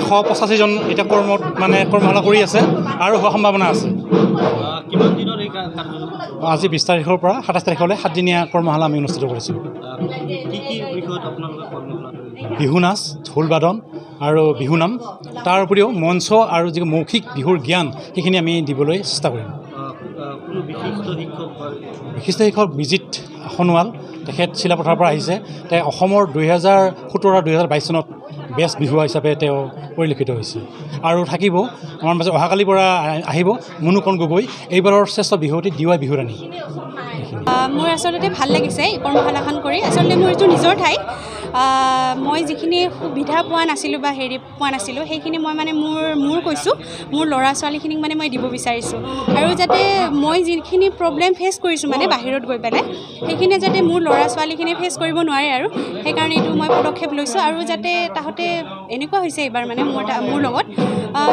185 জন এটা মানে কৰ্মশালা কৰি আছে আৰু হোৱা সম্ভাৱনা আছে। কিমান দিনৰ এই কাৰ্যসূচী? আজি 20 তাৰিখৰ পৰা 27 তাৰিখলৈ 7 দিনীয়া কৰ্মশালা আমি অনুষ্ঠিত কৰিছিলোঁ। কি বিষয়ত আপোনালোকে কৰ্মশালা কৰিলে? বিহু নাচ, ঢোল বাদন আৰু বিহু নাম, তাৰ উপৰিও মঞ্চ আৰু যি মৌখিক বিহুৰ জ্ঞান সেইখিনি আমি দিবলৈ চেষ্টা কৰিম। কোনো বিশিষ্ট শিক্ষক বিজিত সোণোৱাল, তেখেত চিলাপথাৰৰ পৰা আহিছে। তেওঁ অসমৰ 2017-2022 চনত বেষ্ট বিহুৱা হিচাপে তেওঁ পৰিলক্ষিত হৈছে। আৰু থাকিব আমাৰ মাজত অহাকালিৰ পৰা আহিব মুনুকণ গগৈ, এইবাৰৰ শ্ৰেষ্ঠ বিহুৱতী ডিৱাই বিহুৰাণী। মোৰ আচলতে ভাল লাগিছে এই কৰ্মশালাখন কৰি। আচলতে মোৰ এইটো নিজৰ ঠাই। মই যিখিনি সুবিধা পোৱা নাছিলোঁ বা পোৱা নাছিলোঁ সেইখিনি মই মানে মোৰ কৈছোঁ, মোৰ ল'ৰা ছোৱালীখিনিক মানে মই দিব বিচাৰিছোঁ। আৰু যাতে মই যিখিনি প্ৰব্লেম ফেচ কৰিছোঁ মানে বাহিৰত গৈ পেলাই, সেইখিনি যাতে মোৰ ল'ৰা ছোৱালীখিনিয়ে ফেচ কৰিব নোৱাৰে আৰু সেইকাৰণে এইটো মই পদক্ষেপ লৈছোঁ। আৰু যাতে তাহাঁতে এনেকুৱা হৈছে এইবাৰ মানে মোৰ লগত,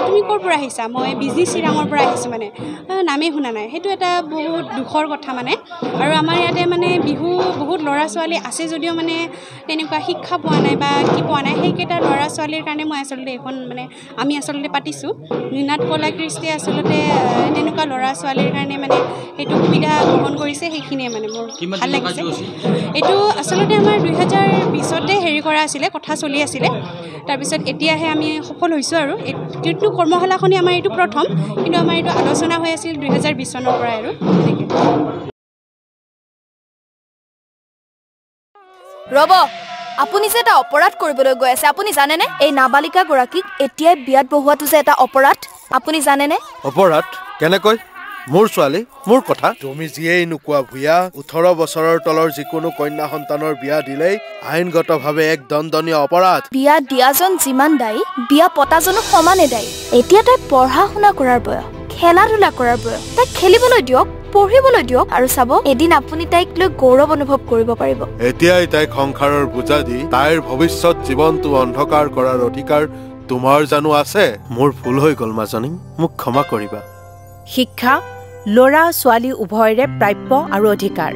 তুমি ক'ৰ পৰা আহিছা? মই বিজি চিৰাঙৰ পৰা আহিছোঁ, মানে নামেই শুনা নাই। সেইটো এটা বহুত দুখৰ কথা মানে। আৰু আমাৰ ইয়াতে মানে বিহু বহুত ল'ৰা ছোৱালী আছে যদিও মানে তেনেকুৱা শিক্ষা পোৱা নাই বা কি পোৱা নাই। সেইকেইটা ল'ৰা ছোৱালীৰ কাৰণে মই আচলতে এখন মানে আমি আচলতে পাতিছোঁ। নিনাদ কলা কৃষ্টিয়ে আচলতে তেনেকুৱা ল'ৰা ছোৱালীৰ কাৰণে মানে সেইটো সুবিধা গ্ৰহণ কৰিছে। সেইখিনিয়ে মানে মোৰ ভাল লাগিছে। এইটো আচলতে আমাৰ 2020তে কৰা আছিলে, কথা চলি আছিলে। তাৰপিছত এতিয়াহে আমি সফল হৈছোঁ। আৰু এইটো কৰ্মশালাখনেই আমাৰ এইটো প্ৰথম, কিন্তু আমাৰ এইটো আলোচনা হৈ আছিল 2020 চনৰ পৰাই আৰু তেনেকৈ। ৰ'ব, আপুনি যে এটা অপৰাধ কৰিবলৈ গৈ আছে, আপুনি জানেনে? এই নাবালিকা গৰাকীক এতিয়াই বিয়াত বহোৱাটো যে এটা অপৰাধ, আপুনি জানেনে? অপৰাধ কেনেকৈ? মোৰ ছোৱালী, মোৰ কথা। তুমি যিয়েই নোকোৱা ভূঞা, 18 বছৰৰ তলৰ যিকোনো কন্যা সন্তানৰ বিয়া দিলেই আইনগতভাৱে এক দণ্ডনীয় অপৰাধ। বিয়া দিয়াজন যিমান দায়ী, বিয়া পতাজনো সমানে দায়ী। এতিয়া তাই পঢ়া শুনা কৰাৰ বয়স, খেলা ধূলা কৰাৰ বয়স। তাইক খেলিবলৈ দিয়ক, পঢ়িবলৈ দিয়ক, আৰু চাব এদিন আপুনি তাইক লৈ গৌৰৱ অনুভৱ কৰিব পাৰিব। এতিয়াই তাইক সংসাৰৰ বোজা দি তাইৰ ভৱিষ্যত জীৱনটো অন্ধকাৰ কৰাৰ অধিকাৰ তোমাৰ জানো আছে? মোৰ ভুল হৈ গ'ল মাজনী, মোক ক্ষমা কৰিবা। শিক্ষা ল'ৰা ছোৱালী উভয়ৰে প্ৰাপ্য আৰু অধিকাৰ।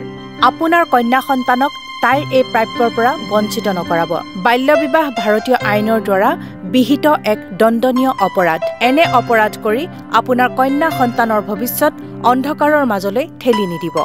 আপোনাৰ কন্যা সন্তানক তাইৰ এই প্ৰাপ্যৰ পৰা বঞ্চিত নকৰাব। বাল্য বিবাহ ভাৰতীয় আইনৰ দ্বাৰা বিহিত এক দণ্ডনীয় অপৰাধ। এনে অপৰাধ কৰি আপোনাৰ কন্যা সন্তানৰ ভৱিষ্যত অন্ধকাৰৰ মাজলৈ ঠেলি নিদিব।